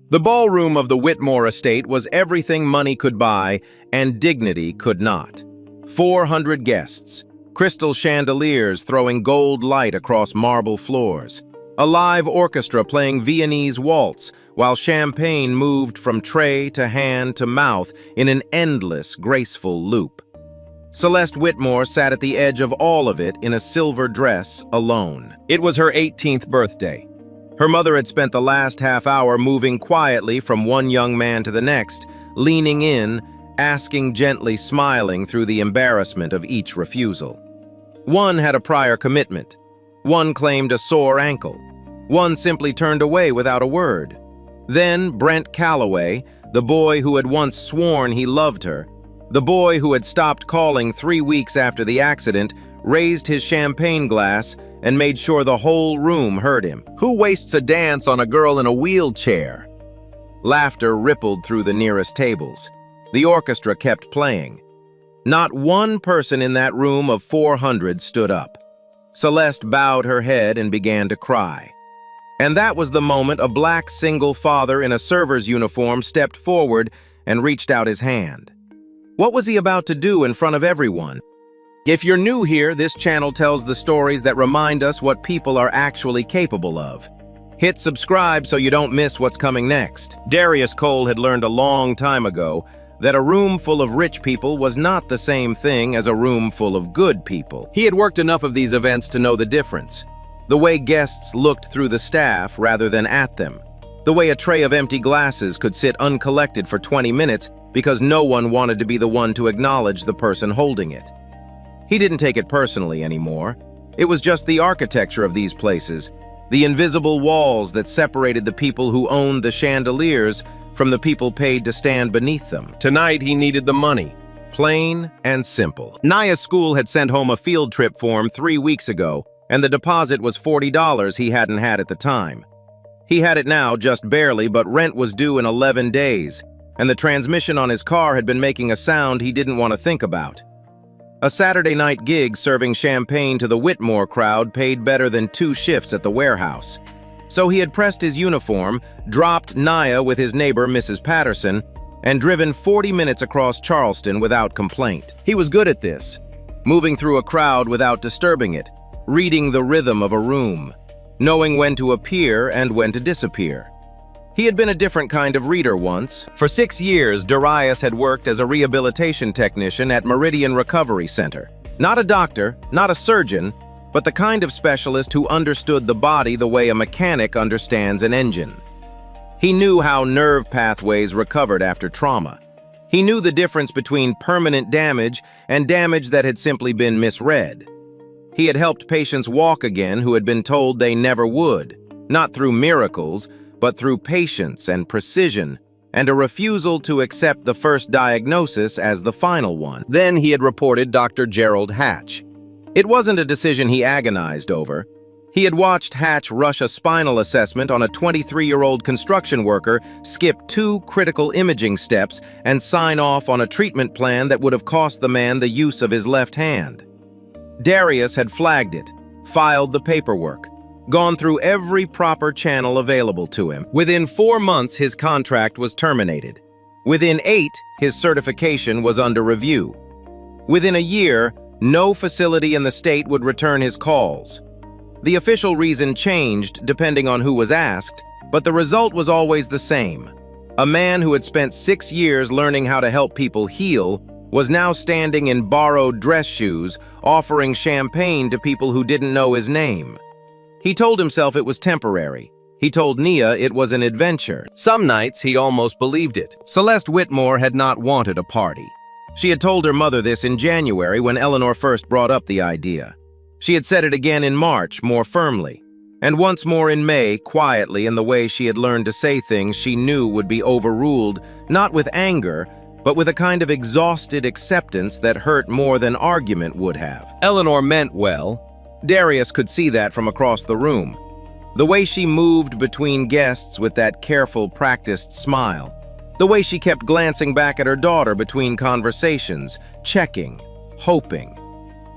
The ballroom of the Whitmore estate was everything money could buy and dignity could not. 400 guests, crystal chandeliers throwing gold light across marble floors, a live orchestra playing Viennese waltz while champagne moved from tray to hand to mouth in an endless, graceful loop. Celeste Whitmore sat at the edge of all of it in a silver dress, alone. It was her 18th birthday. Her mother had spent the last half hour moving quietly from one young man to the next, leaning in, asking gently, smiling through the embarrassment of each refusal. One had a prior commitment. One claimed a sore ankle. One simply turned away without a word. Then Brent Calloway, the boy who had once sworn he loved her, the boy who had stopped calling 3 weeks after the accident, raised his champagne glass and made sure the whole room heard him. Who wastes a dance on a girl in a wheelchair? Laughter rippled through the nearest tables. The orchestra kept playing. Not one person in that room of 400 stood up. Celeste bowed her head and began to cry. And that was the moment a black single father in a server's uniform stepped forward and reached out his hand. What was he about to do in front of everyone? If you're new here, this channel tells the stories that remind us what people are actually capable of. Hit subscribe so you don't miss what's coming next. Darius Cole had learned a long time ago that a room full of rich people was not the same thing as a room full of good people. He had worked enough of these events to know the difference. The way guests looked through the staff rather than at them. The way a tray of empty glasses could sit uncollected for 20 minutes because no one wanted to be the one to acknowledge the person holding it. He didn't take it personally anymore. It was just the architecture of these places, the invisible walls that separated the people who owned the chandeliers from the people paid to stand beneath them. Tonight he needed the money. Plain and simple. Naya's school had sent home a field trip form 3 weeks ago, and the deposit was $40 he hadn't had at the time. He had it now, just barely, but rent was due in 11 days, and the transmission on his car had been making a sound he didn't want to think about. A Saturday night gig serving champagne to the Whitmore crowd paid better than 2 shifts at the warehouse. So he had pressed his uniform, dropped Naya with his neighbor Mrs. Patterson, and driven 40 minutes across Charleston without complaint. He was good at this, moving through a crowd without disturbing it, reading the rhythm of a room, knowing when to appear and when to disappear. He had been a different kind of reader once. For 6 years, Darius had worked as a rehabilitation technician at Meridian Recovery Center. Not a doctor, not a surgeon, but the kind of specialist who understood the body the way a mechanic understands an engine. He knew how nerve pathways recovered after trauma. He knew the difference between permanent damage and damage that had simply been misread. He had helped patients walk again who had been told they never would, not through miracles, but through patience and precision, and a refusal to accept the first diagnosis as the final one. Then he had reported Dr. Gerald Hatch. It wasn't a decision he agonized over. He had watched Hatch rush a spinal assessment on a 23-year-old construction worker, skip 2 critical imaging steps, and sign off on a treatment plan that would have cost the man the use of his left hand. Darius had flagged it, filed the paperwork, gone through every proper channel available to him. Within 4 months, his contract was terminated. Within 8, his certification was under review. Within a year, no facility in the state would return his calls. The official reason changed depending on who was asked, but the result was always the same. A man who had spent 6 years learning how to help people heal was now standing in borrowed dress shoes, offering champagne to people who didn't know his name. He told himself it was temporary. He told Nia it was an adventure. Some nights he almost believed it. Celeste Whitmore had not wanted a party. She had told her mother this in January when Eleanor first brought up the idea. She had said it again in March, more firmly, and once more in May, quietly in the way she had learned to say things she knew would be overruled, not with anger, but with a kind of exhausted acceptance that hurt more than argument would have. Eleanor meant well. Darius could see that from across the room. The way she moved between guests with that careful, practiced smile. The way she kept glancing back at her daughter between conversations, checking, hoping.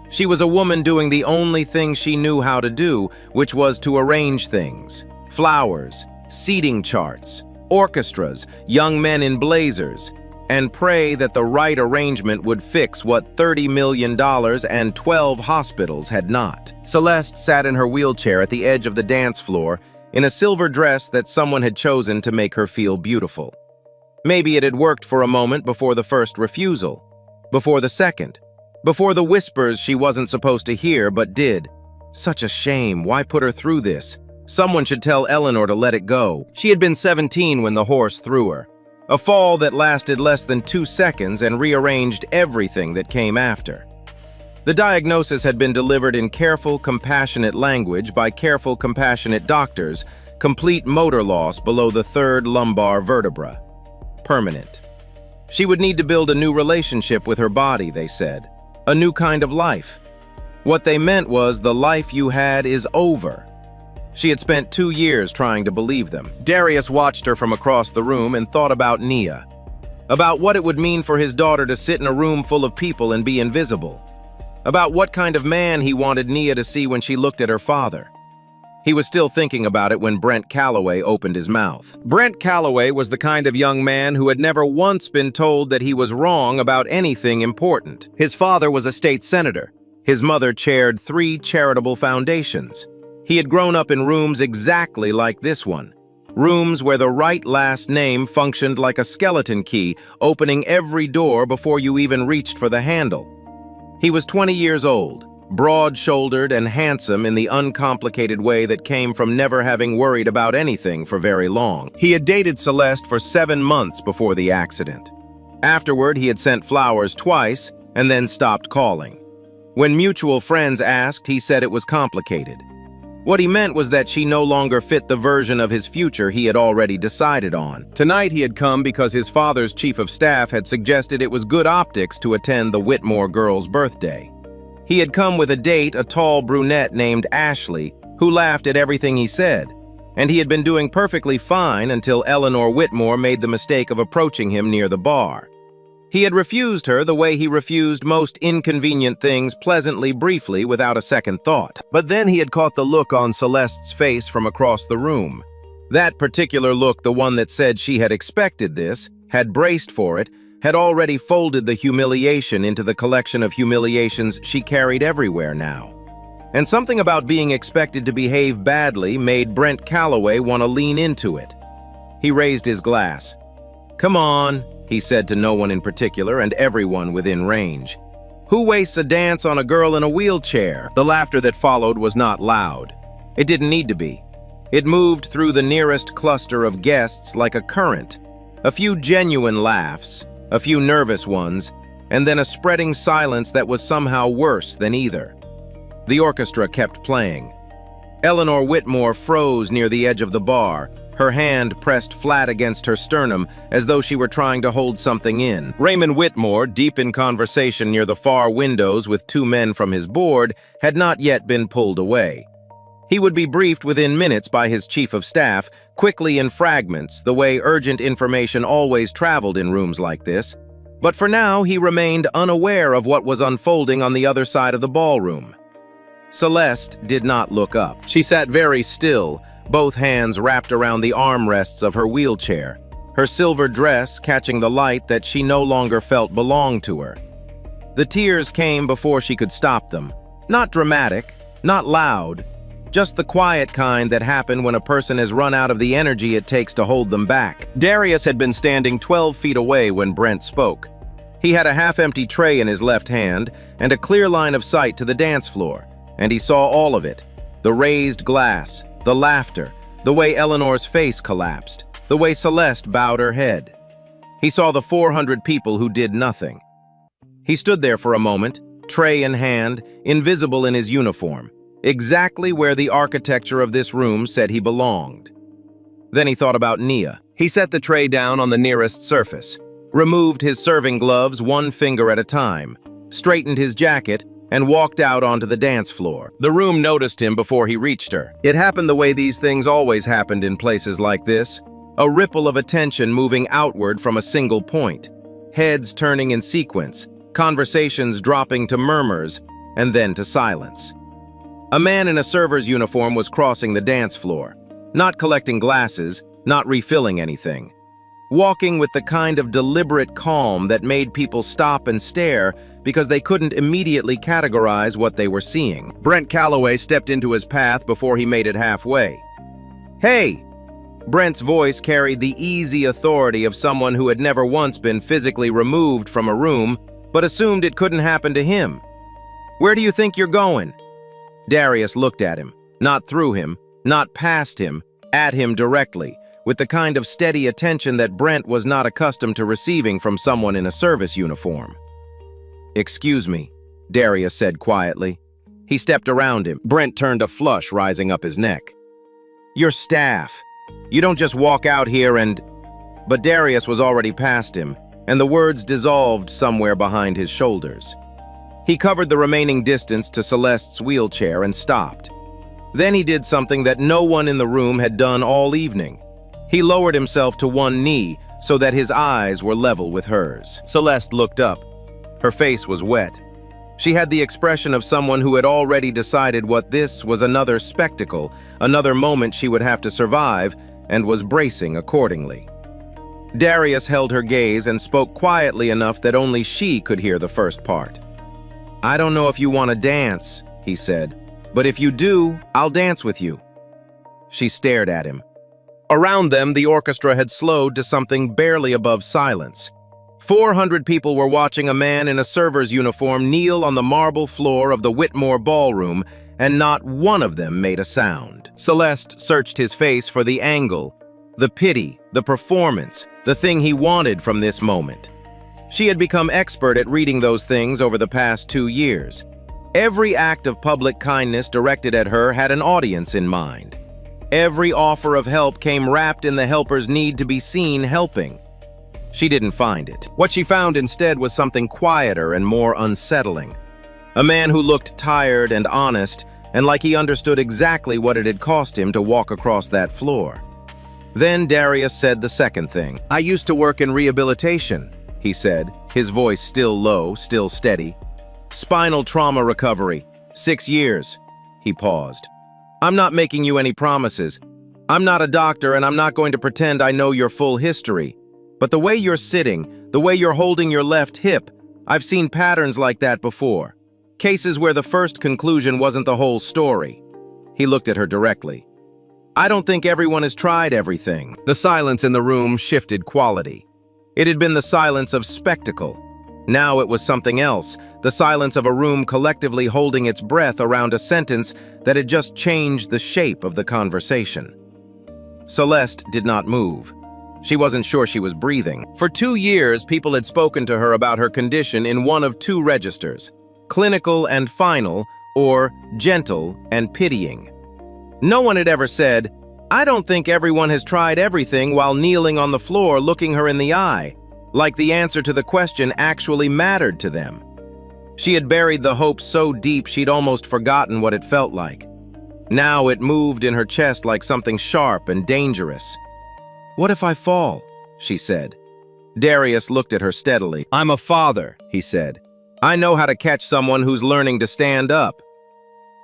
She was a woman doing the only thing she knew how to do, which was to arrange things. Flowers, seating charts, orchestras, young men in blazers, and pray that the right arrangement would fix what $30 million and 12 hospitals had not. Celeste sat in her wheelchair at the edge of the dance floor in a silver dress that someone had chosen to make her feel beautiful. Maybe it had worked for a moment before the first refusal, before the second, before the whispers she wasn't supposed to hear but did. Such a shame, why put her through this? Someone should tell Eleanor to let it go. She had been 17 when the horse threw her. A fall that lasted less than 2 seconds and rearranged everything that came after. The diagnosis had been delivered in careful, compassionate language by careful, compassionate doctors, complete motor loss below the 3rd lumbar vertebra. Permanent. She would need to build a new relationship with her body, they said. A new kind of life. What they meant was the life you had is over. She had spent 2 years trying to believe them. Darius watched her from across the room and thought about Nia. About what it would mean for his daughter to sit in a room full of people and be invisible. About what kind of man he wanted Nia to see when she looked at her father. He was still thinking about it when Brent Calloway opened his mouth. Brent Calloway was the kind of young man who had never once been told that he was wrong about anything important. His father was a state senator. His mother chaired 3 charitable foundations. He had grown up in rooms exactly like this one. Rooms where the right last name functioned like a skeleton key, opening every door before you even reached for the handle. He was 20 years old, broad-shouldered and handsome in the uncomplicated way that came from never having worried about anything for very long. He had dated Celeste for 7 months before the accident. Afterward, he had sent flowers twice and then stopped calling. When mutual friends asked, he said it was complicated. What he meant was that she no longer fit the version of his future he had already decided on. Tonight he had come because his father's chief of staff had suggested it was good optics to attend the Whitmore girl's birthday. He had come with a date, a tall brunette named Ashley, who laughed at everything he said, and he had been doing perfectly fine until Eleanor Whitmore made the mistake of approaching him near the bar. He had refused her the way he refused most inconvenient things pleasantly, briefly, without a second thought. But then he had caught the look on Celeste's face from across the room. That particular look, the one that said she had expected this, had braced for it, had already folded the humiliation into the collection of humiliations she carried everywhere now. And something about being expected to behave badly made Brent Calloway want to lean into it. He raised his glass. "Come on," he said to no one in particular and everyone within range. "Who wastes a dance on a girl in a wheelchair?" The laughter that followed was not loud. It didn't need to be. It moved through the nearest cluster of guests like a current. A few genuine laughs, a few nervous ones, and then a spreading silence that was somehow worse than either. The orchestra kept playing. Eleanor Whitmore froze near the edge of the bar, her hand pressed flat against her sternum as though she were trying to hold something in. Raymond Whitmore, deep in conversation near the far windows with 2 men from his board, had not yet been pulled away. He would be briefed within minutes by his chief of staff, quickly in fragments, the way urgent information always traveled in rooms like this. But for now, he remained unaware of what was unfolding on the other side of the ballroom. Celeste did not look up. She sat very still, both hands wrapped around the armrests of her wheelchair, her silver dress catching the light that she no longer felt belonged to her. The tears came before she could stop them. Not dramatic, not loud, just the quiet kind that happen when a person has run out of the energy it takes to hold them back. Darius had been standing 12 feet away when Brent spoke. He had a half-empty tray in his left hand and a clear line of sight to the dance floor, and he saw all of it. The raised glass, the laughter, the way Eleanor's face collapsed, the way Celeste bowed her head. He saw the 400 people who did nothing. He stood there for a moment, tray in hand, invisible in his uniform, exactly where the architecture of this room said he belonged. Then he thought about Nia. He set the tray down on the nearest surface, removed his serving gloves 1 finger at a time, straightened his jacket, and walked out onto the dance floor. The room noticed him before he reached her. It happened the way these things always happened in places like this, a ripple of attention moving outward from a single point, heads turning in sequence, conversations dropping to murmurs, and then to silence. A man in a server's uniform was crossing the dance floor, not collecting glasses, not refilling anything. Walking with the kind of deliberate calm that made people stop and stare because they couldn't immediately categorize what they were seeing. Brent Calloway stepped into his path before he made it halfway. "Hey!" Brent's voice carried the easy authority of someone who had never once been physically removed from a room, but assumed it couldn't happen to him. "Where do you think you're going?" Darius looked at him, not through him, not past him, at him directly, with the kind of steady attention that Brent was not accustomed to receiving from someone in a service uniform. "Excuse me," Darius said quietly. He stepped around him. Brent turned a flush rising up his neck. "Your staff. You don't just walk out here and—" But Darius was already past him, and the words dissolved somewhere behind his shoulders. He covered the remaining distance to Celeste's wheelchair and stopped. Then he did something that no one in the room had done all evening. He lowered himself to one knee so that his eyes were level with hers. Celeste looked up. Her face was wet. She had the expression of someone who had already decided what this was another spectacle, another moment she would have to survive, and was bracing accordingly. Darius held her gaze and spoke quietly enough that only she could hear the first part. "I don't know if you want to dance," he said, "but if you do, I'll dance with you." She stared at him. Around them, the orchestra had slowed to something barely above silence. 400 people were watching a man in a server's uniform kneel on the marble floor of the Whitmore ballroom, and not one of them made a sound. Celeste searched his face for the angle, the pity, the performance, the thing he wanted from this moment. She had become expert at reading those things over the past 2 years. Every act of public kindness directed at her had an audience in mind. Every offer of help came wrapped in the helper's need to be seen helping. She didn't find it. What she found instead was something quieter and more unsettling. A man who looked tired and honest, and like he understood exactly what it had cost him to walk across that floor. Then Darius said the second thing. "I used to work in rehabilitation," he said, his voice still low, still steady. "Spinal trauma recovery. 6 years." He paused. "I'm not making you any promises. I'm not a doctor, and I'm not going to pretend I know your full history. But the way you're sitting, the way you're holding your left hip, I've seen patterns like that before. Cases where the first conclusion wasn't the whole story." He looked at her directly. "I don't think everyone has tried everything." The silence in the room shifted quality. It had been the silence of spectacle. Now it was something else, the silence of a room collectively holding its breath around a sentence that had just changed the shape of the conversation. Celeste did not move. She wasn't sure she was breathing. For 2 years, people had spoken to her about her condition in one of 2 registers, clinical and final, or gentle and pitying. No one had ever said, "I don't think everyone has tried everything," while kneeling on the floor looking her in the eye, like the answer to the question actually mattered to them. She had buried the hope so deep she'd almost forgotten what it felt like. Now it moved in her chest like something sharp and dangerous. "What if I fall?" she said. Darius looked at her steadily. "I'm a father," he said. "I know how to catch someone who's learning to stand up."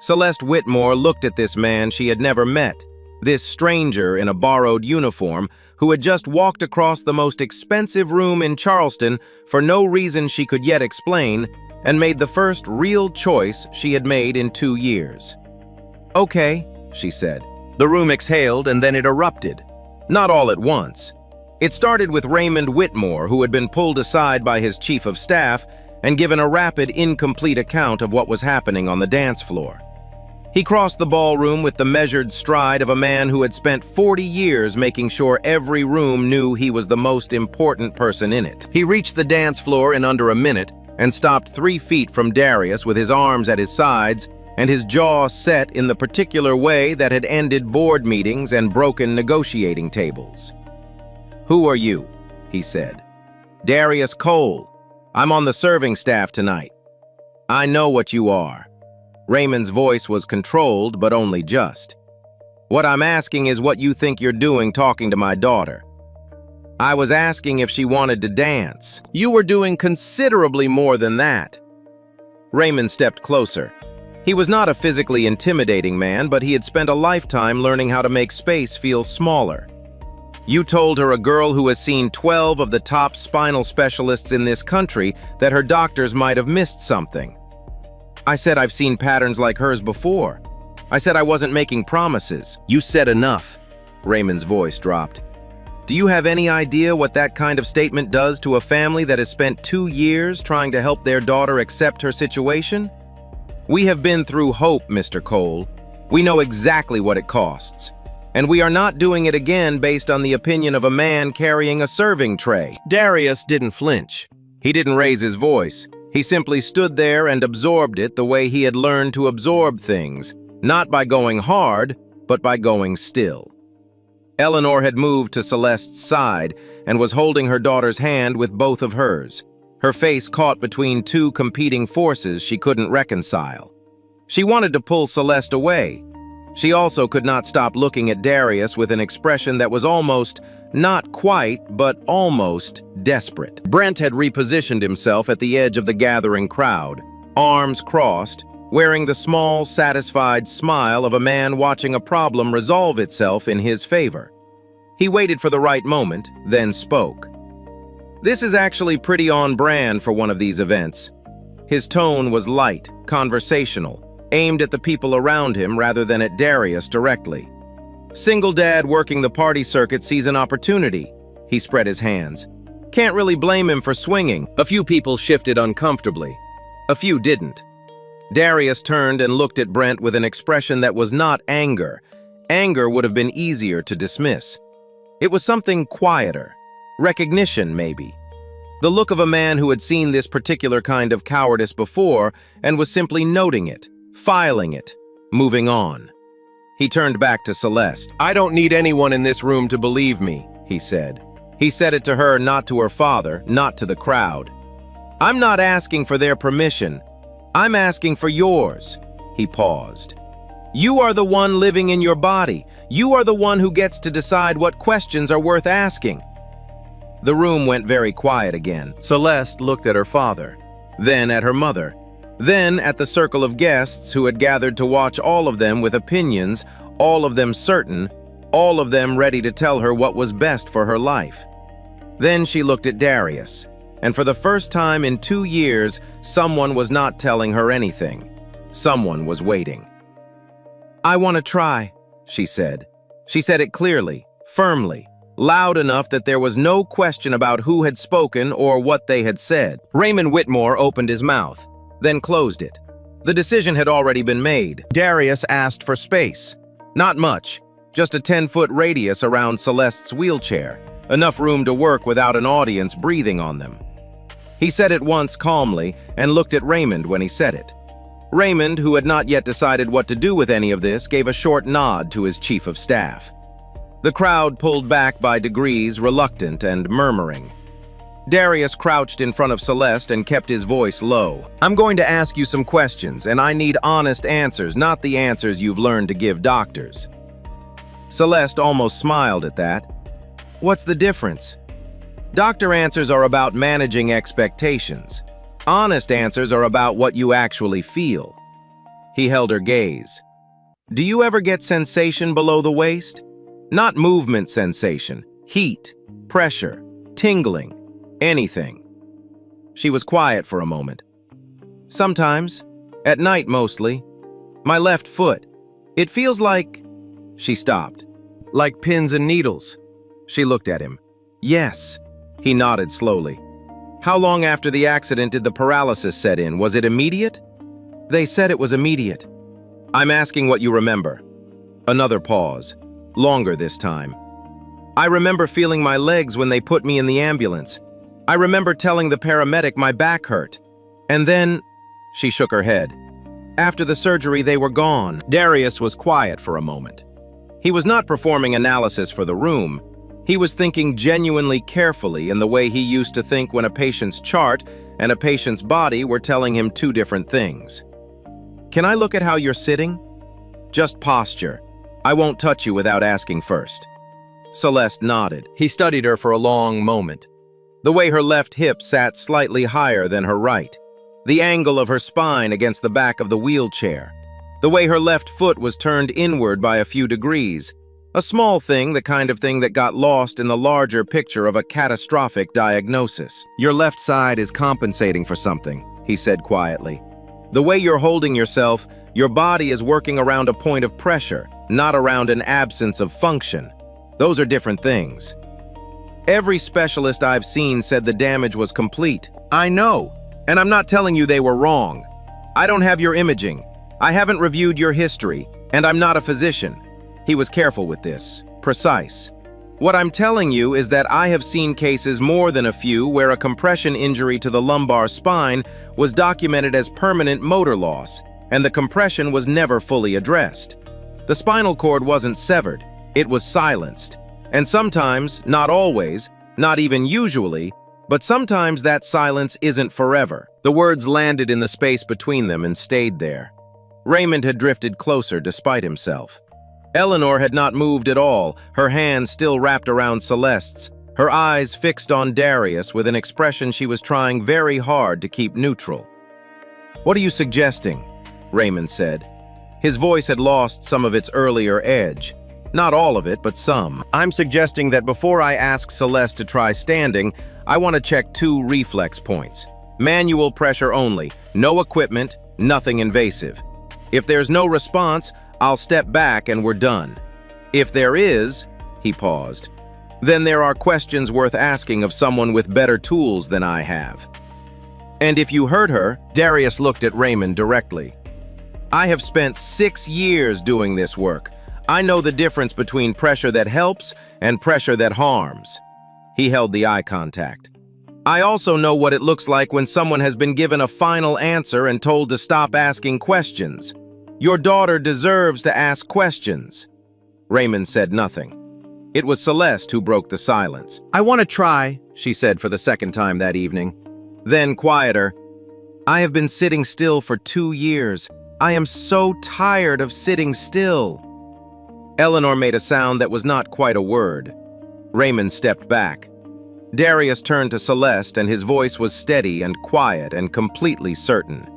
Celeste Whitmore looked at this man she had never met, this stranger in a borrowed uniform who had just walked across the most expensive room in Charleston for no reason she could yet explain, and made the first real choice she had made in 2 years. "Okay," she said. The room exhaled and then it erupted. Not all at once. It started with Raymond Whitmore, who had been pulled aside by his chief of staff and given a rapid, incomplete account of what was happening on the dance floor. He crossed the ballroom with the measured stride of a man who had spent 40 years making sure every room knew he was the most important person in it. He reached the dance floor in under a minute and stopped 3 feet from Darius with his arms at his sides and his jaw set in the particular way that had ended board meetings and broken negotiating tables. "Who are you?" he said. "Darius Cole. I'm on the serving staff tonight." "I know what you are." Raymond's voice was controlled, but only just. "What I'm asking is what you think you're doing talking to my daughter." "I was asking if she wanted to dance." "You were doing considerably more than that." Raymond stepped closer. He was not a physically intimidating man, but he had spent a lifetime learning how to make space feel smaller. You told her, a girl who has seen 12 of the top spinal specialists in this country, that her doctors might have missed something. I said I've seen patterns like hers before. I said I wasn't making promises. You said enough. Raymond's voice dropped. Do you have any idea what that kind of statement does to a family that has spent 2 years trying to help their daughter accept her situation? We have been through hope, Mr. Cole. We know exactly what it costs. And we are not doing it again based on the opinion of a man carrying a serving tray. Darius didn't flinch. He didn't raise his voice. He simply stood there and absorbed it the way he had learned to absorb things, not by going hard, but by going still. Eleanor had moved to Celeste's side and was holding her daughter's hand with both of hers, her face caught between two competing forces she couldn't reconcile. She wanted to pull Celeste away. She also could not stop looking at Darius with an expression that was almost, not quite, but almost desperate. Brent had repositioned himself at the edge of the gathering crowd, arms crossed, wearing the small, satisfied smile of a man watching a problem resolve itself in his favor. He waited for the right moment, then spoke. This is actually pretty on brand for one of these events. His tone was light, conversational, aimed at the people around him rather than at Darius directly. Single dad working the party circuit sees an opportunity. He spread his hands. Can't really blame him for swinging. A few people shifted uncomfortably. A few didn't. Darius turned and looked at Brent with an expression that was not anger. Anger would have been easier to dismiss. It was something quieter. Recognition, maybe. The look of a man who had seen this particular kind of cowardice before and was simply noting it, filing it, moving on. He turned back to Celeste. I don't need anyone in this room to believe me, he said. He said it to her, not to her father, not to the crowd. I'm not asking for their permission. I'm asking for yours. He paused. You are the one living in your body. You are the one who gets to decide what questions are worth asking. The room went very quiet again. Celeste looked at her father, then at her mother, then at the circle of guests who had gathered to watch, all of them with opinions, all of them certain, all of them ready to tell her what was best for her life. Then she looked at Darius, and for the first time in 2 years, someone was not telling her anything. Someone was waiting. I want to try, she said. She said it clearly, firmly, loud enough that there was no question about who had spoken or what they had said. Raymond Whitmore opened his mouth, then closed it. The decision had already been made. Darius asked for space. Not much, just a 10-foot radius around Celeste's wheelchair, enough room to work without an audience breathing on them. He said it once calmly and looked at Raymond when he said it. Raymond, who had not yet decided what to do with any of this, gave a short nod to his chief of staff. The crowd pulled back by degrees, reluctant and murmuring. Darius crouched in front of Celeste and kept his voice low. I'm going to ask you some questions, and I need honest answers, not the answers you've learned to give doctors. Celeste almost smiled at that. What's the difference? Doctor answers are about managing expectations. Honest answers are about what you actually feel. He held her gaze. Do you ever get sensation below the waist? Not movement sensation, heat, pressure, tingling, anything. She was quiet for a moment. Sometimes, at night mostly. My left foot. It feels like... She stopped. Like pins and needles. She looked at him. Yes. He nodded slowly. How long after the accident did the paralysis set in? Was it immediate? They said it was immediate. I'm asking what you remember. Another pause. Longer this time. I remember feeling my legs when they put me in the ambulance. I remember telling the paramedic my back hurt. And then... She shook her head. After the surgery, they were gone. Darius was quiet for a moment. He was not performing analysis for the room. He was thinking genuinely carefully in the way he used to think when a patient's chart and a patient's body were telling him two different things. Can I look at how you're sitting? Just posture. I won't touch you without asking first. Celeste nodded. He studied her for a long moment. The way her left hip sat slightly higher than her right. The angle of her spine against the back of the wheelchair. The way her left foot was turned inward by a few degrees. A small thing, the kind of thing that got lost in the larger picture of a catastrophic diagnosis. Your left side is compensating for something, he said quietly. The way you're holding yourself, your body is working around a point of pressure, not around an absence of function. Those are different things. Every specialist I've seen said the damage was complete. I know, and I'm not telling you they were wrong. I don't have your imaging. I haven't reviewed your history, and I'm not a physician. He was careful with this, precise. What I'm telling you is that I have seen cases more than a few where a compression injury to the lumbar spine was documented as permanent motor loss, and the compression was never fully addressed. The spinal cord wasn't severed, it was silenced. And sometimes, not always, not even usually, but sometimes that silence isn't forever. The words landed in the space between them and stayed there. Raymond had drifted closer despite himself. Eleanor had not moved at all, her hands still wrapped around Celeste's, her eyes fixed on Darius with an expression she was trying very hard to keep neutral. "What are you suggesting?" Raymond said. His voice had lost some of its earlier edge. Not all of it, but some. "I'm suggesting that before I ask Celeste to try standing, I want to check 2 reflex points. Manual pressure only, no equipment, nothing invasive. If there's no response, I'll step back and we're done. If there is," he paused, "then there are questions worth asking of someone with better tools than I have." "And if you hurt her," Darius looked at Raymond directly. "I have spent 6 years doing this work. I know the difference between pressure that helps and pressure that harms." He held the eye contact. "I also know what it looks like when someone has been given a final answer and told to stop asking questions. Your daughter deserves to ask questions." Raymond said nothing. It was Celeste who broke the silence. "I want to try," she said for the second time that evening. Then, quieter, "I have been sitting still for 2 years. I am so tired of sitting still." Eleanor made a sound that was not quite a word. Raymond stepped back. Darius turned to Celeste, and his voice was steady and quiet and completely certain.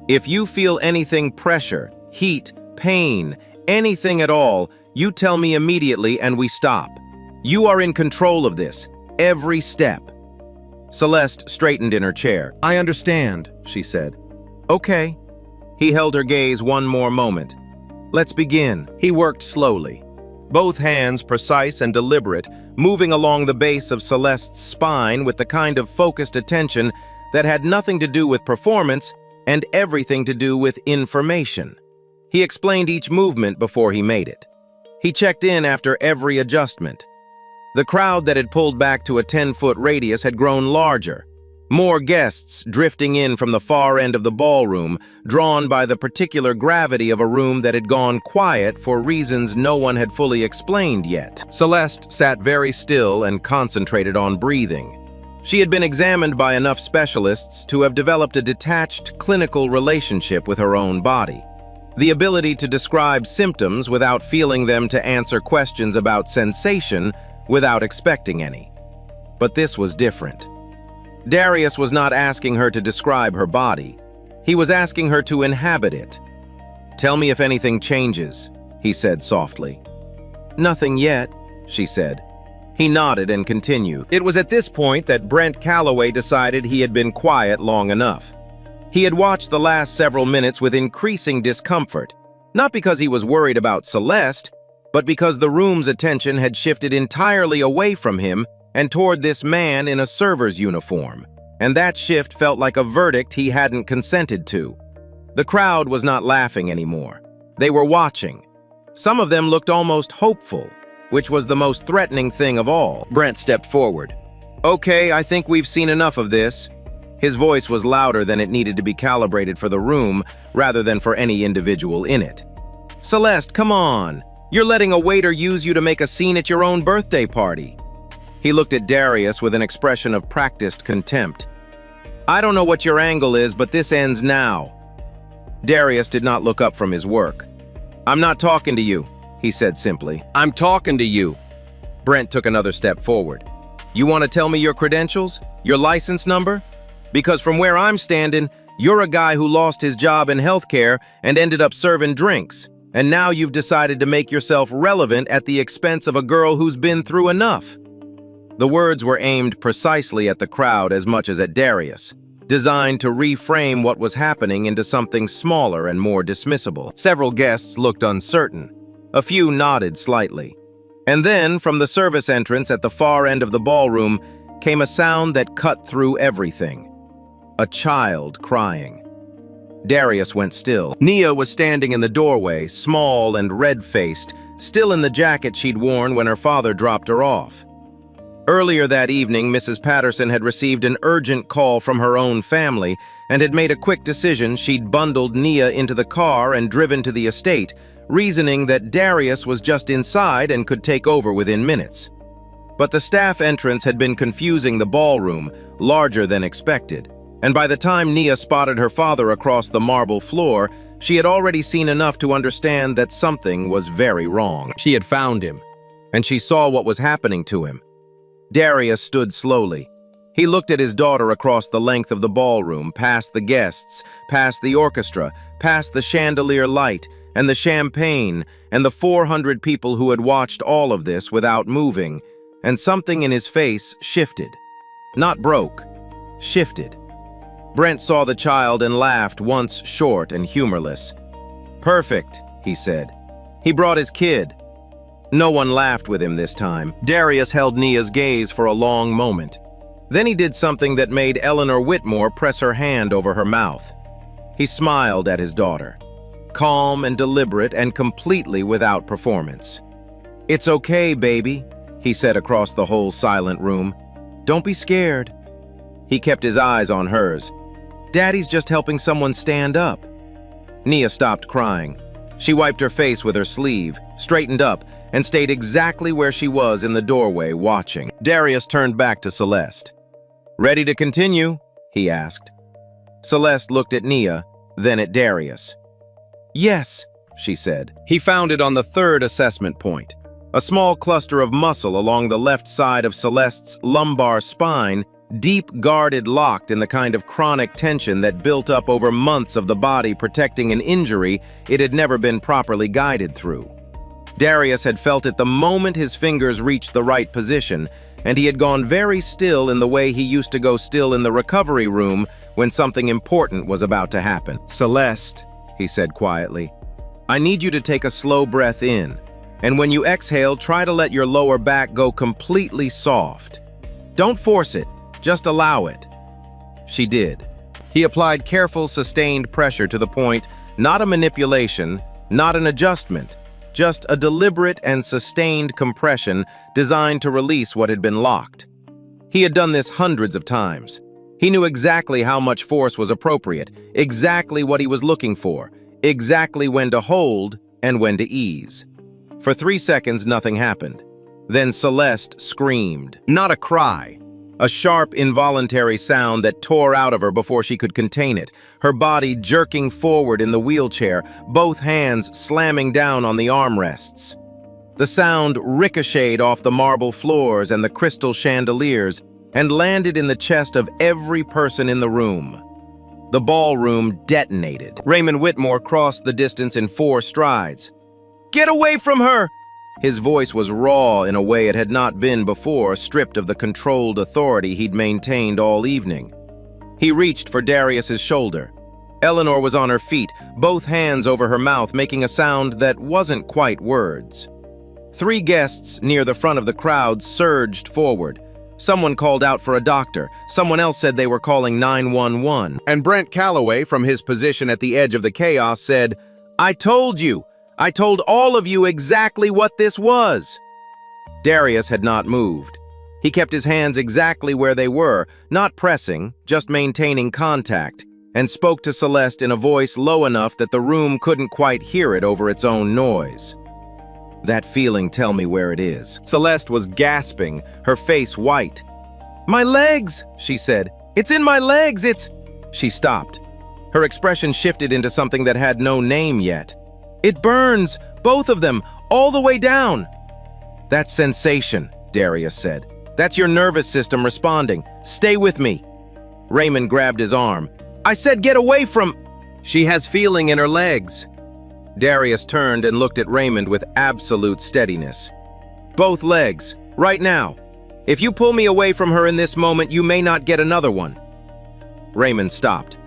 "If you feel anything pressure, heat, pain, anything at all, you tell me immediately and we stop. You are in control of this, every step." Celeste straightened in her chair. "I understand," she said. "Okay." He held her gaze one more moment. "Let's begin." He worked slowly, both hands precise and deliberate, moving along the base of Celeste's spine with the kind of focused attention that had nothing to do with performance and everything to do with information. He explained each movement before he made it. He checked in after every adjustment. The crowd that had pulled back to a 10-foot radius had grown larger. More guests drifting in from the far end of the ballroom, drawn by the particular gravity of a room that had gone quiet for reasons no one had fully explained yet. Celeste sat very still and concentrated on breathing. She had been examined by enough specialists to have developed a detached clinical relationship with her own body. The ability to describe symptoms without feeling them, to answer questions about sensation without expecting any. But this was different. Darius was not asking her to describe her body. He was asking her to inhabit it. "Tell me if anything changes," he said softly. "Nothing yet," she said. He nodded and continued. It was at this point that Brent Calloway decided he had been quiet long enough. He had watched the last several minutes with increasing discomfort, not because he was worried about Celeste, but because the room's attention had shifted entirely away from him and toward this man in a server's uniform, and that shift felt like a verdict he hadn't consented to. The crowd was not laughing anymore. They were watching. Some of them looked almost hopeful, which was the most threatening thing of all. Brent stepped forward. "Okay, I think we've seen enough of this." His voice was louder than it needed to be calibrated for the room rather than for any individual in it. "Celeste, come on. You're letting a waiter use you to make a scene at your own birthday party." He looked at Darius with an expression of practiced contempt. "I don't know what your angle is, but this ends now." Darius did not look up from his work. "I'm not talking to you," he said simply. "I'm talking to you." Brent took another step forward. "You want to tell me your credentials? Your license number? Because from where I'm standing, you're a guy who lost his job in healthcare and ended up serving drinks. And now you've decided to make yourself relevant at the expense of a girl who's been through enough." The words were aimed precisely at the crowd as much as at Darius, designed to reframe what was happening into something smaller and more dismissible. Several guests looked uncertain. A few nodded slightly. And then, from the service entrance at the far end of the ballroom, came a sound that cut through everything. A child crying. Darius went still. Nia was standing in the doorway, small and red-faced, still in the jacket she'd worn when her father dropped her off. Earlier that evening, Mrs. Patterson had received an urgent call from her own family and had made a quick decision. She'd bundled Nia into the car and driven to the estate, reasoning that Darius was just inside and could take over within minutes. But the staff entrance had been confusing the ballroom, larger than expected, and by the time Nia spotted her father across the marble floor, she had already seen enough to understand that something was very wrong. She had found him, and she saw what was happening to him. Darius stood slowly. He looked at his daughter across the length of the ballroom, past the guests, past the orchestra, past the chandelier light, and the champagne, and the 400 people who had watched all of this without moving, and something in his face shifted. Not broke, shifted. Brent saw the child and laughed, once short and humorless. "Perfect," he said. He brought his kid. No one laughed with him this time. Darius held Nia's gaze for a long moment. Then he did something that made Eleanor Whitmore press her hand over her mouth. He smiled at his daughter, calm and deliberate and completely without performance. "It's okay, baby," he said across the whole silent room. "Don't be scared." He kept his eyes on hers. "Daddy's just helping someone stand up." Nia stopped crying. She wiped her face with her sleeve, straightened up, and stayed exactly where she was in the doorway, watching. Darius turned back to Celeste. "Ready to continue?" he asked. Celeste looked at Nia, then at Darius. "Yes," she said. He found it on the third assessment point, a small cluster of muscle along the left side of Celeste's lumbar spine, deep guarded, locked in the kind of chronic tension that built up over months of the body protecting an injury it had never been properly guided through. Darius had felt it the moment his fingers reached the right position, and he had gone very still in the way he used to go still in the recovery room when something important was about to happen. "Celeste," he said quietly, "I need you to take a slow breath in, and when you exhale, try to let your lower back go completely soft. Don't force it, just allow it." She did. He applied careful, sustained pressure to the point, not a manipulation, not an adjustment, just a deliberate and sustained compression designed to release what had been locked. He had done this hundreds of times. He knew exactly how much force was appropriate, exactly what he was looking for, exactly when to hold and when to ease. For 3 seconds, nothing happened. Then Celeste screamed. Not a cry. A sharp, involuntary sound that tore out of her before she could contain it, her body jerking forward in the wheelchair, both hands slamming down on the armrests. The sound ricocheted off the marble floors and the crystal chandeliers and landed in the chest of every person in the room. The ballroom detonated. Raymond Whitmore crossed the distance in 4 strides. "Get away from her!" His voice was raw in a way it had not been before, stripped of the controlled authority he'd maintained all evening. He reached for Darius's shoulder. Eleanor was on her feet, both hands over her mouth, making a sound that wasn't quite words. 3 guests near the front of the crowd surged forward. Someone called out for a doctor. Someone else said they were calling 911. And Brent Calloway, from his position at the edge of the chaos, said, "I told you! I told all of you exactly what this was." Darius had not moved. He kept his hands exactly where they were, not pressing, just maintaining contact, and spoke to Celeste in a voice low enough that the room couldn't quite hear it over its own noise. "That feeling, tell me where it is." Celeste was gasping, her face white. "My legs," she said. "It's in my legs, it's—" She stopped. Her expression shifted into something that had no name yet. "It burns, both of them, all the way down." "That's sensation," Darius said. "That's your nervous system responding. Stay with me." Raymond grabbed his arm. "I said get away from—" "She has feeling in her legs." Darius turned and looked at Raymond with absolute steadiness. "Both legs, right now. If you pull me away from her in this moment, you may not get another one." Raymond stopped.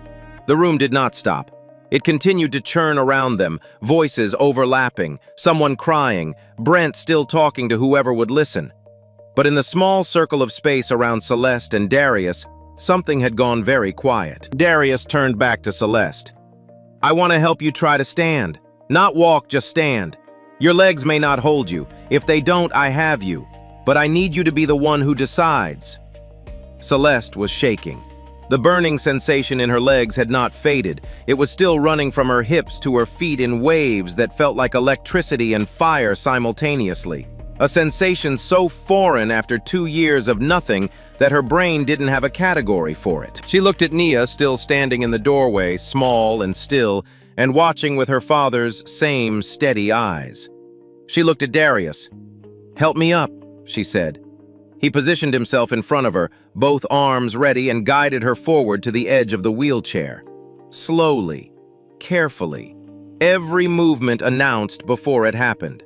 The room did not stop. It continued to churn around them, voices overlapping, someone crying, Brent still talking to whoever would listen. But in the small circle of space around Celeste and Darius, something had gone very quiet. Darius turned back to Celeste. "I want to help you try to stand. Not walk, just stand. Your legs may not hold you. If they don't, I have you. But I need you to be the one who decides." Celeste was shaking. The burning sensation in her legs had not faded. It was still running from her hips to her feet in waves that felt like electricity and fire simultaneously. A sensation so foreign after 2 years of nothing that her brain didn't have a category for it. She looked at Nia, still standing in the doorway, small and still, and watching with her father's same steady eyes. She looked at Darius. "Help me up," she said. He positioned himself in front of her, both arms ready, and guided her forward to the edge of the wheelchair. Slowly, carefully, every movement announced before it happened.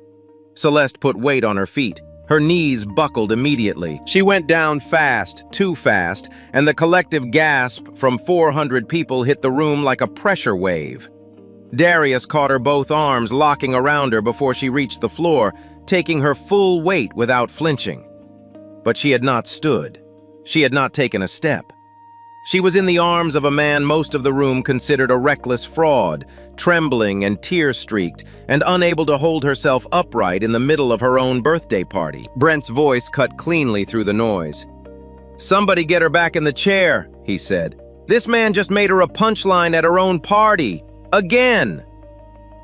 Celeste put weight on her feet. Her knees buckled immediately. She went down fast, too fast, and the collective gasp from 400 people hit the room like a pressure wave. Darius caught her both arms, locking around her before she reached the floor, taking her full weight without flinching. But she had not stood. She had not taken a step. She was in the arms of a man most of the room considered a reckless fraud, trembling and tear-streaked, and unable to hold herself upright in the middle of her own birthday party. Brent's voice cut cleanly through the noise. "Somebody get her back in the chair," he said. "This man just made her a punchline at her own party. Again!"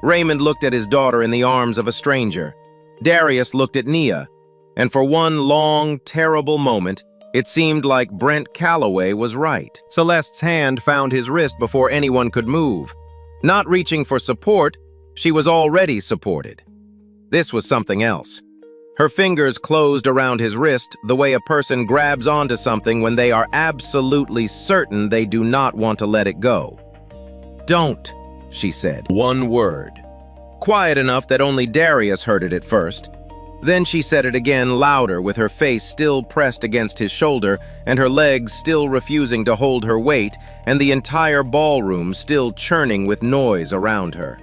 Raymond looked at his daughter in the arms of a stranger. Darius looked at Nia. And for one long, terrible moment, it seemed like Brent Calloway was right. Celeste's hand found his wrist before anyone could move. Not reaching for support, she was already supported. This was something else. Her fingers closed around his wrist the way a person grabs onto something when they are absolutely certain they do not want to let it go. "Don't," she said. One word. Quiet enough that only Darius heard it at first. Then she said it again, louder, with her face still pressed against his shoulder and her legs still refusing to hold her weight and the entire ballroom still churning with noise around her.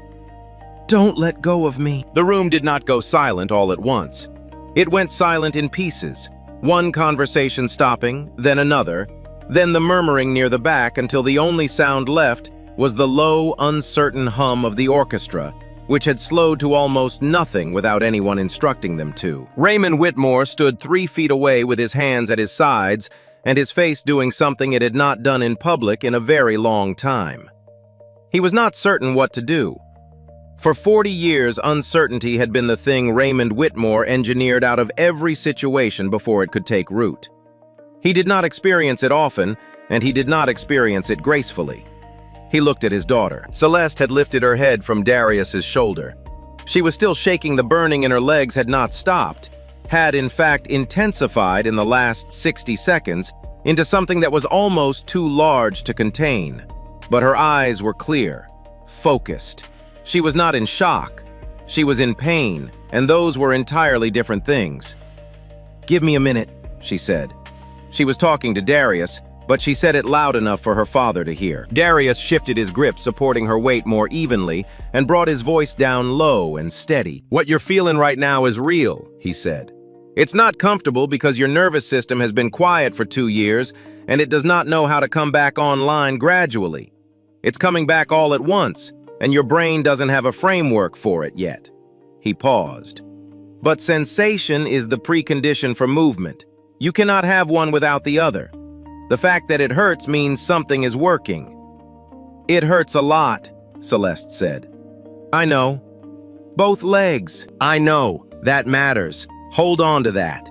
"Don't let go of me." The room did not go silent all at once. It went silent in pieces, one conversation stopping, then another, then the murmuring near the back until the only sound left was the low, uncertain hum of the orchestra, which had slowed to almost nothing without anyone instructing them to. Raymond Whitmore stood 3 feet away with his hands at his sides and his face doing something it had not done in public in a very long time. He was not certain what to do. For 40 years, uncertainty had been the thing Raymond Whitmore engineered out of every situation before it could take root. He did not experience it often, and he did not experience it gracefully. He looked at his daughter. Celeste had lifted her head from Darius's shoulder. She was still shaking. The burning in her legs had not stopped, had in fact intensified in the last 60 seconds into something that was almost too large to contain. But her eyes were clear, focused. She was not in shock. She was in pain, and those were entirely different things. "Give me a minute," she said. She was talking to Darius, but she said it loud enough for her father to hear. Darius shifted his grip, supporting her weight more evenly, and brought his voice down low and steady. "What you're feeling right now is real," he said. "It's not comfortable because your nervous system has been quiet for 2 years, and it does not know how to come back online gradually. It's coming back all at once, and your brain doesn't have a framework for it yet." He paused. "But sensation is the precondition for movement. You cannot have one without the other. The fact that it hurts means something is working." "It hurts a lot," Celeste said. "I know. Both legs." "I know. That matters. Hold on to that."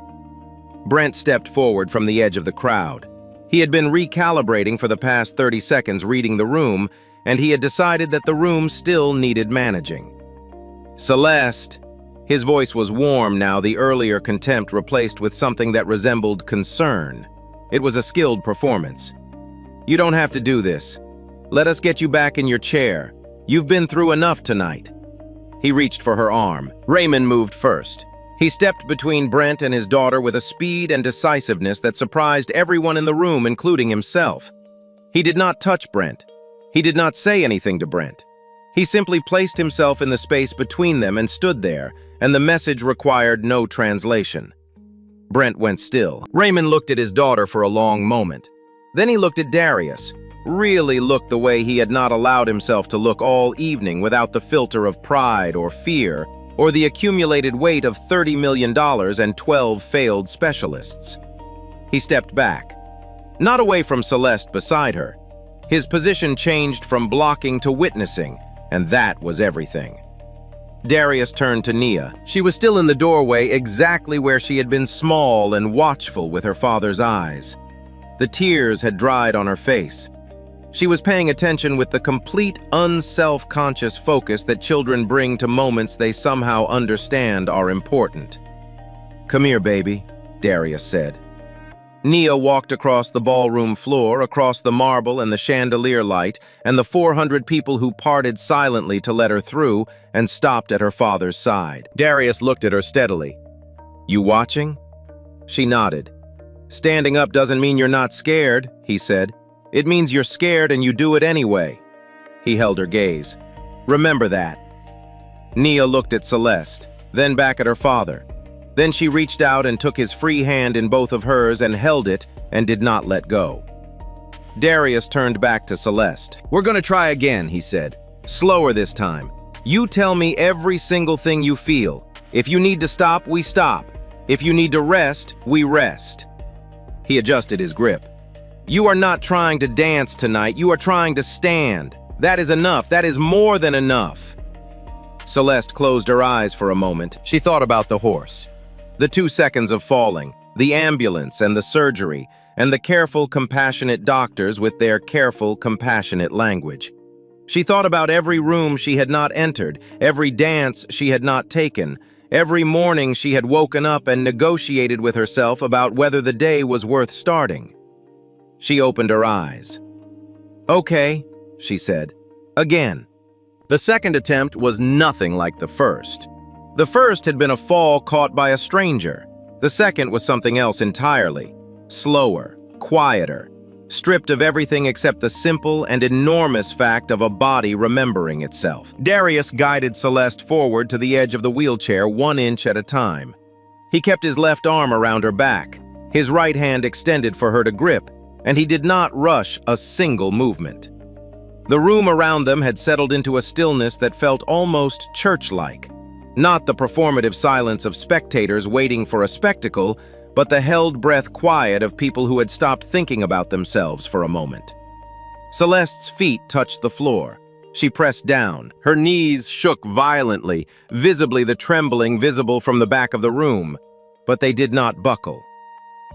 Brent stepped forward from the edge of the crowd. He had been recalibrating for the past 30 seconds, reading the room, and he had decided that the room still needed managing. "Celeste." His voice was warm now, the earlier contempt replaced with something that resembled concern. It was a skilled performance. "You don't have to do this. Let us get you back in your chair. You've been through enough tonight." He reached for her arm. Raymond moved first. He stepped between Brent and his daughter with a speed and decisiveness that surprised everyone in the room, including himself. He did not touch Brent. He did not say anything to Brent. He simply placed himself in the space between them and stood there, and the message required no translation. Brent went still. Raymond looked at his daughter for a long moment. Then he looked at Darius, really looked the way he had not allowed himself to look all evening, without the filter of pride or fear, or the accumulated weight of $30 million and 12 failed specialists. He stepped back, not away from Celeste beside her. His position changed from blocking to witnessing, and that was everything. Darius turned to Nia. She was still in the doorway, exactly where she had been, small and watchful with her father's eyes. The tears had dried on her face. She was paying attention with the complete unself-conscious focus that children bring to moments they somehow understand are important. "Come here, baby," Darius said. Nia walked across the ballroom floor, across the marble and the chandelier light, and the 400 people who parted silently to let her through, and stopped at her father's side. Darius looked at her steadily. "You watching?" She nodded. "Standing up doesn't mean you're not scared," he said. "It means you're scared and you do it anyway." He held her gaze. "Remember that." Nia looked at Celeste, then back at her father. Then she reached out and took his free hand in both of hers and held it and did not let go. Darius turned back to Celeste. "We're gonna try again," he said. "Slower this time. You tell me every single thing you feel. If you need to stop, we stop. If you need to rest, we rest." He adjusted his grip. "You are not trying to dance tonight, you are trying to stand. That is enough, that is more than enough." Celeste closed her eyes for a moment. She thought about the horse. The 2 seconds of falling, the ambulance and the surgery, and the careful, compassionate doctors with their careful, compassionate language. She thought about every room she had not entered, every dance she had not taken, every morning she had woken up and negotiated with herself about whether the day was worth starting. She opened her eyes. "Okay," she said. "Again." The second attempt was nothing like the first. The first had been a fall caught by a stranger. The second was something else entirely. Slower, quieter, stripped of everything except the simple and enormous fact of a body remembering itself. Darius guided Celeste forward to the edge of the wheelchair, 1 inch at a time. He kept his left arm around her back, his right hand extended for her to grip, and he did not rush a single movement. The room around them had settled into a stillness that felt almost church-like. Not the performative silence of spectators waiting for a spectacle, but the held-breath quiet of people who had stopped thinking about themselves for a moment. Celeste's feet touched the floor. She pressed down. Her knees shook violently, visibly the trembling visible from the back of the room, but they did not buckle.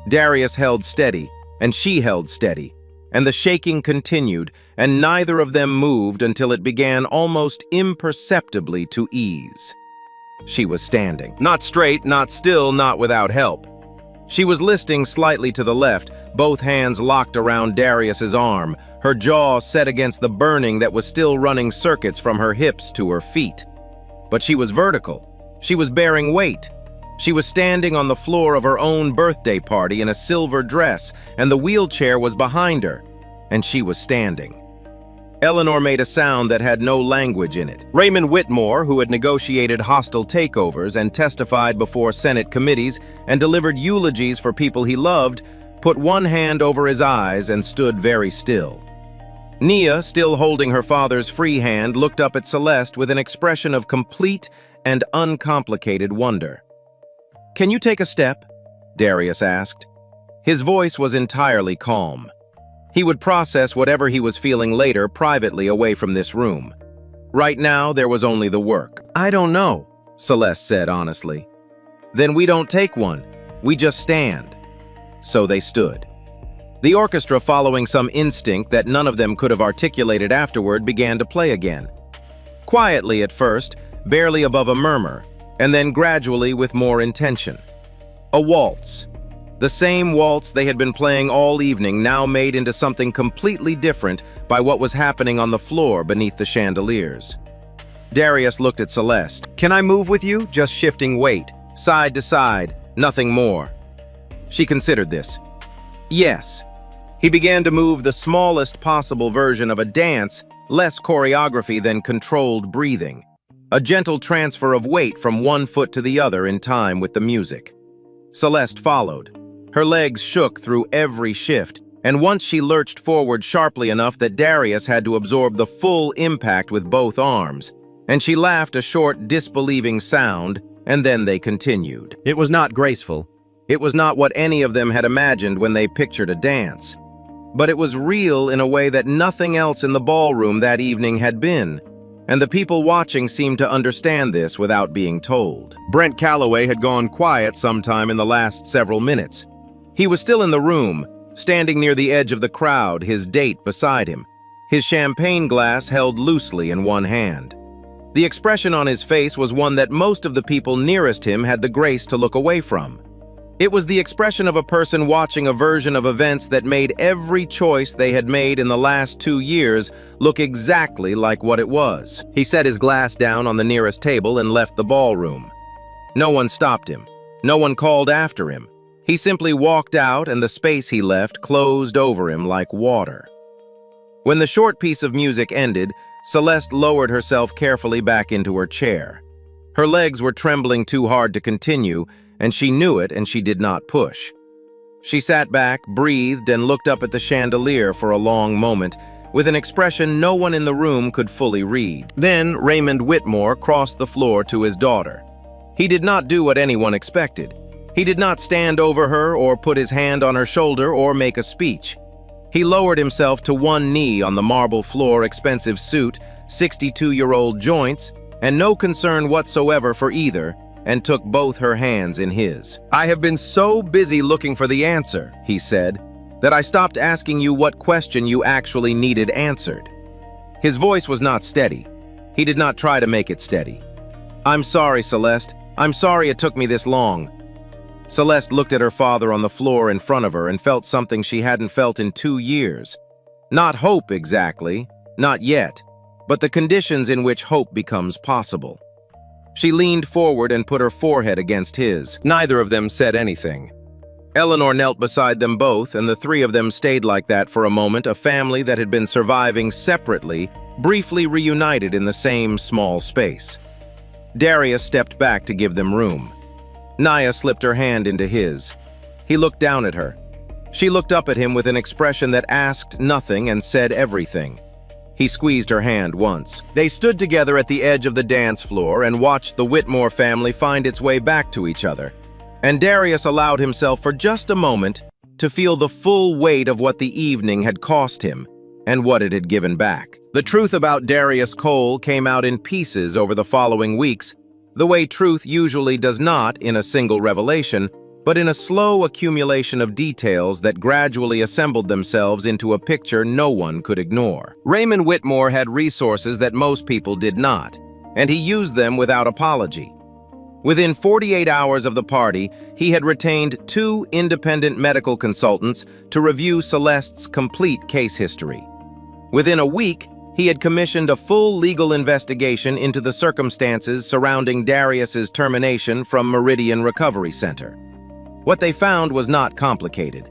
Darius held steady, and she held steady, and the shaking continued, and neither of them moved until it began almost imperceptibly to ease. She was standing. Not straight, not still, not without help. She was listing slightly to the left, both hands locked around Darius's arm, her jaw set against the burning that was still running circuits from her hips to her feet. But she was vertical. She was bearing weight. She was standing on the floor of her own birthday party in a silver dress, and the wheelchair was behind her, and she was standing. Eleanor made a sound that had no language in it. Raymond Whitmore, who had negotiated hostile takeovers and testified before Senate committees and delivered eulogies for people he loved, put one hand over his eyes and stood very still. Nia, still holding her father's free hand, looked up at Celeste with an expression of complete and uncomplicated wonder. "Can you take a step?" Darius asked. His voice was entirely calm. He would process whatever he was feeling later privately away from this room. Right now, there was only the work. "I don't know," Celeste said honestly. "Then we don't take one. We just stand." So they stood. The orchestra, following some instinct that none of them could have articulated afterward, began to play again. Quietly at first, barely above a murmur, and then gradually with more intention. A waltz. The same waltz they had been playing all evening, now made into something completely different by what was happening on the floor beneath the chandeliers. Darius looked at Celeste. "Can I move with you?" Just shifting weight. Side to side, nothing more. She considered this. Yes. He began to move the smallest possible version of a dance, less choreography than controlled breathing. A gentle transfer of weight from one foot to the other in time with the music. Celeste followed. Her legs shook through every shift, and once she lurched forward sharply enough that Darius had to absorb the full impact with both arms, and she laughed a short, disbelieving sound, and then they continued. It was not graceful. It was not what any of them had imagined when they pictured a dance. But it was real in a way that nothing else in the ballroom that evening had been, and the people watching seemed to understand this without being told. Brent Calloway had gone quiet sometime in the last several minutes. He was still in the room, standing near the edge of the crowd, his date beside him, his champagne glass held loosely in one hand. The expression on his face was one that most of the people nearest him had the grace to look away from. It was the expression of a person watching a version of events that made every choice they had made in the last 2 years look exactly like what it was. He set his glass down on the nearest table and left the ballroom. No one stopped him. No one called after him. He simply walked out, and the space he left closed over him like water. When the short piece of music ended, Celeste lowered herself carefully back into her chair. Her legs were trembling too hard to continue, and she knew it, and she did not push. She sat back, breathed, and looked up at the chandelier for a long moment, with an expression no one in the room could fully read. Then Raymond Whitmore crossed the floor to his daughter. He did not do what anyone expected. He did not stand over her or put his hand on her shoulder or make a speech. He lowered himself to one knee on the marble floor, expensive suit, 62-year-old joints, and no concern whatsoever for either, and took both her hands in his. "I have been so busy looking for the answer," he said, "that I stopped asking you what question you actually needed answered." His voice was not steady. He did not try to make it steady. "I'm sorry, Celeste. I'm sorry it took me this long." Celeste looked at her father on the floor in front of her and felt something she hadn't felt in 2 years. Not hope exactly, not yet, but the conditions in which hope becomes possible. She leaned forward and put her forehead against his. Neither of them said anything. Eleanor knelt beside them both, and the three of them stayed like that for a moment, a family that had been surviving separately, briefly reunited in the same small space. Darius stepped back to give them room. Naya slipped her hand into his. He looked down at her. She looked up at him with an expression that asked nothing and said everything. He squeezed her hand once. They stood together at the edge of the dance floor and watched the Whitmore family find its way back to each other. And Darius allowed himself for just a moment to feel the full weight of what the evening had cost him and what it had given back. The truth about Darius Cole came out in pieces over the following weeks, the way truth usually does not in a single revelation, but in a slow accumulation of details that gradually assembled themselves into a picture no one could ignore. Raymond Whitmore had resources that most people did not, and he used them without apology. Within 48 hours of the party, he had retained 2 independent medical consultants to review Celeste's complete case history. Within a week, he had commissioned a full legal investigation into the circumstances surrounding Darius's termination from Meridian Recovery Center. What they found was not complicated.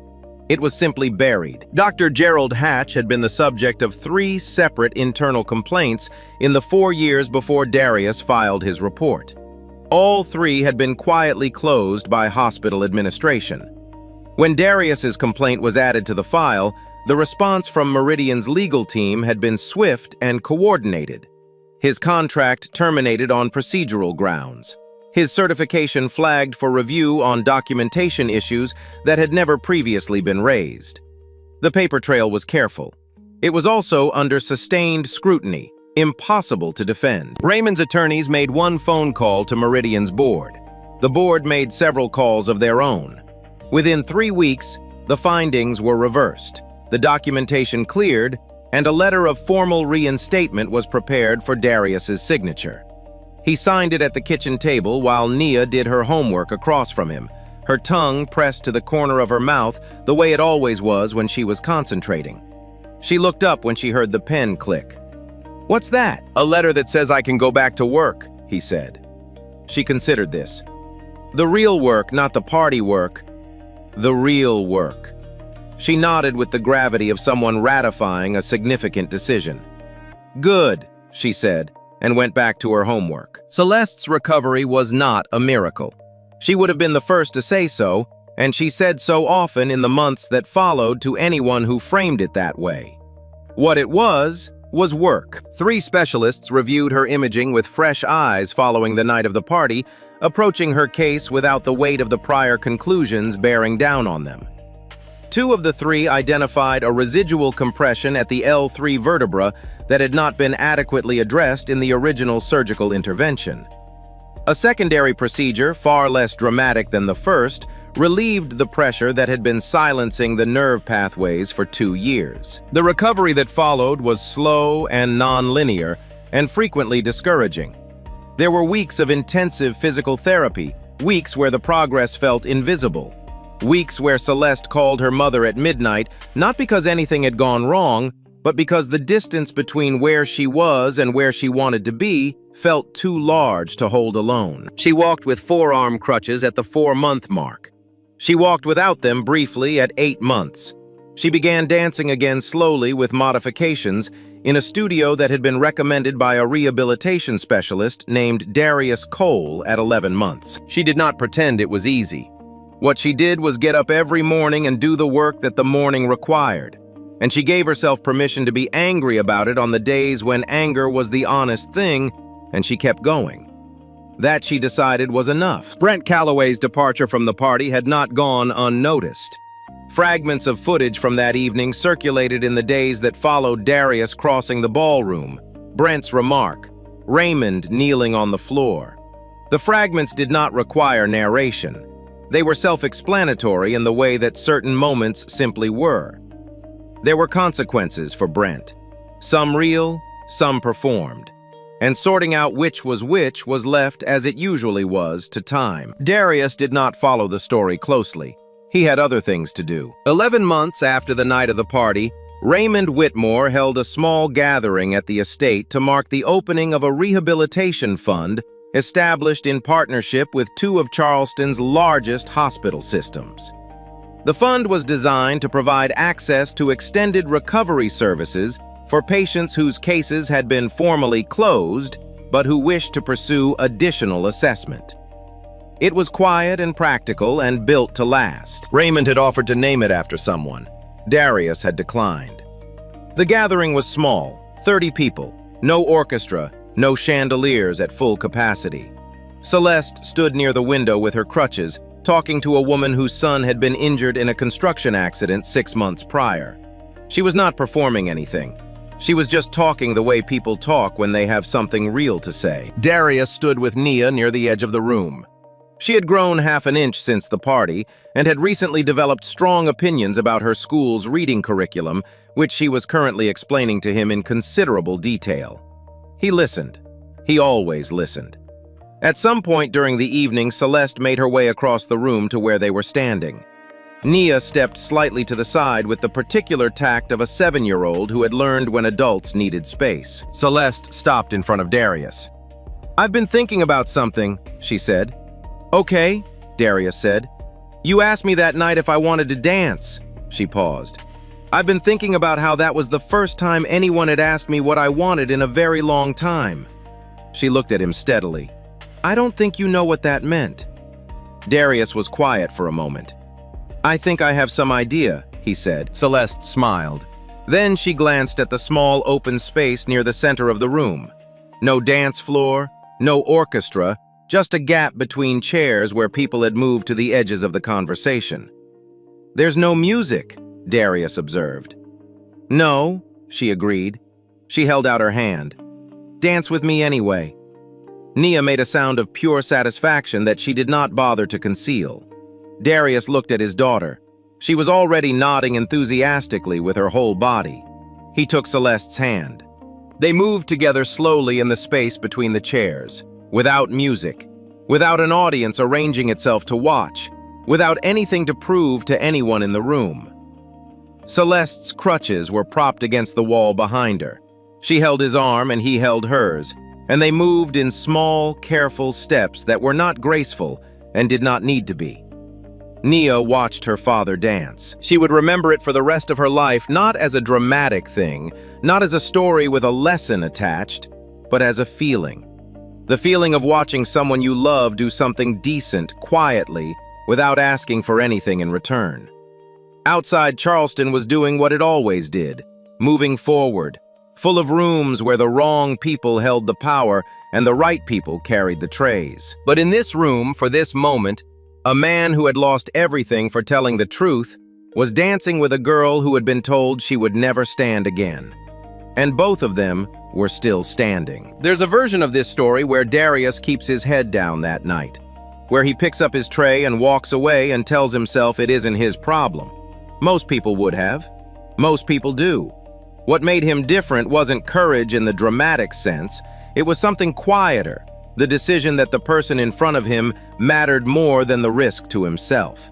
It was simply buried. Dr. Gerald Hatch had been the subject of 3 separate internal complaints in the 4 years before Darius filed his report. All 3 had been quietly closed by hospital administration. When Darius's complaint was added to the file, the response from Meridian's legal team had been swift and coordinated. His contract terminated on procedural grounds. His certification flagged for review on documentation issues that had never previously been raised. The paper trail was careful. It was also under sustained scrutiny, impossible to defend. Raymond's attorneys made 1 phone call to Meridian's board. The board made several calls of their own. Within 3 weeks, the findings were reversed, the documentation cleared, and a letter of formal reinstatement was prepared for Darius's signature. He signed it at the kitchen table while Nia did her homework across from him, her tongue pressed to the corner of her mouth the way it always was when she was concentrating. She looked up when she heard the pen click. "What's that?" "A letter that says I can go back to work," he said. She considered this. The real work, not the party work. The real work. She nodded with the gravity of someone ratifying a significant decision. "Good," she said, and went back to her homework. Celeste's recovery was not a miracle. She would have been the first to say so, and she said so often in the months that followed to anyone who framed it that way. What it was work. 3 specialists reviewed her imaging with fresh eyes following the night of the party, approaching her case without the weight of the prior conclusions bearing down on them. 2 of the 3 identified a residual compression at the L3 vertebra that had not been adequately addressed in the original surgical intervention. A secondary procedure, far less dramatic than the first, relieved the pressure that had been silencing the nerve pathways for 2 years. The recovery that followed was slow and non-linear, and frequently discouraging. There were weeks of intensive physical therapy, weeks where the progress felt invisible, weeks where Celeste called her mother at midnight, not because anything had gone wrong, but because the distance between where she was and where she wanted to be felt too large to hold alone. She walked with forearm crutches at the 4-month mark. She walked without them briefly at 8 months. She began dancing again slowly with modifications in a studio that had been recommended by a rehabilitation specialist named Darius Cole at 11 months. She did not pretend it was easy. What she did was get up every morning and do the work that the morning required. And she gave herself permission to be angry about it on the days when anger was the honest thing, and she kept going. That, she decided, was enough. Brent Calloway's departure from the party had not gone unnoticed. Fragments of footage from that evening circulated in the days that followed Darius crossing the ballroom, Brent's remark, Raymond kneeling on the floor. The fragments did not require narration. They were self-explanatory in the way that certain moments simply were. There were consequences for Brent. Some real, some performed. And sorting out which was left, as it usually was, to time. Darius did not follow the story closely. He had other things to do. 11 months after the night of the party, Raymond Whitmore held a small gathering at the estate to mark the opening of a rehabilitation fund established in partnership with 2 of Charleston's largest hospital systems. The fund was designed to provide access to extended recovery services for patients whose cases had been formally closed, but who wished to pursue additional assessment. It was quiet and practical and built to last. Raymond had offered to name it after someone. Darius had declined. The gathering was small, 30 people, no orchestra, no chandeliers at full capacity. Celeste stood near the window with her crutches, talking to a woman whose son had been injured in a construction accident 6 months prior. She was not performing anything. She was just talking the way people talk when they have something real to say. Darius stood with Nia near the edge of the room. She had grown half an inch since the party and had recently developed strong opinions about her school's reading curriculum, which she was currently explaining to him in considerable detail. He listened. He always listened. At some point during the evening, Celeste made her way across the room to where they were standing. Nia stepped slightly to the side with the particular tact of a 7-year-old who had learned when adults needed space. Celeste stopped in front of Darius. "I've been thinking about something," she said. "Okay," Darius said. "You asked me that night if I wanted to dance." She paused. "I've been thinking about how that was the first time anyone had asked me what I wanted in a very long time." She looked at him steadily. "I don't think you know what that meant." Darius was quiet for a moment. "I think I have some idea," he said. Celeste smiled. Then she glanced at the small open space near the center of the room. No dance floor, no orchestra, just a gap between chairs where people had moved to the edges of the conversation. "There's no music," Darius observed. "No," she agreed. She held out her hand. "Dance with me anyway." Nia made a sound of pure satisfaction that she did not bother to conceal. Darius looked at his daughter. She was already nodding enthusiastically with her whole body. He took Celeste's hand. They moved together slowly in the space between the chairs, without music, without an audience arranging itself to watch, without anything to prove to anyone in the room. Celeste's crutches were propped against the wall behind her. She held his arm and he held hers, and they moved in small, careful steps that were not graceful and did not need to be. Nia watched her father dance. She would remember it for the rest of her life, not as a dramatic thing, not as a story with a lesson attached, but as a feeling. The feeling of watching someone you love do something decent, quietly, without asking for anything in return. Outside, Charleston was doing what it always did, moving forward, full of rooms where the wrong people held the power and the right people carried the trays. But in this room, for this moment, a man who had lost everything for telling the truth was dancing with a girl who had been told she would never stand again. And both of them were still standing. There's a version of this story where Darius keeps his head down that night, where he picks up his tray and walks away and tells himself it isn't his problem. Most people would have. Most people do. What made him different wasn't courage in the dramatic sense. It was something quieter, the decision that the person in front of him mattered more than the risk to himself.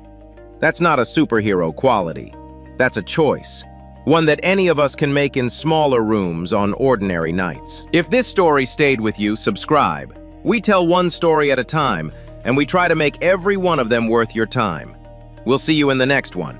That's not a superhero quality. That's a choice, one that any of us can make in smaller rooms on ordinary nights. If this story stayed with you, subscribe. We tell one story at a time, and we try to make every one of them worth your time. We'll see you in the next one.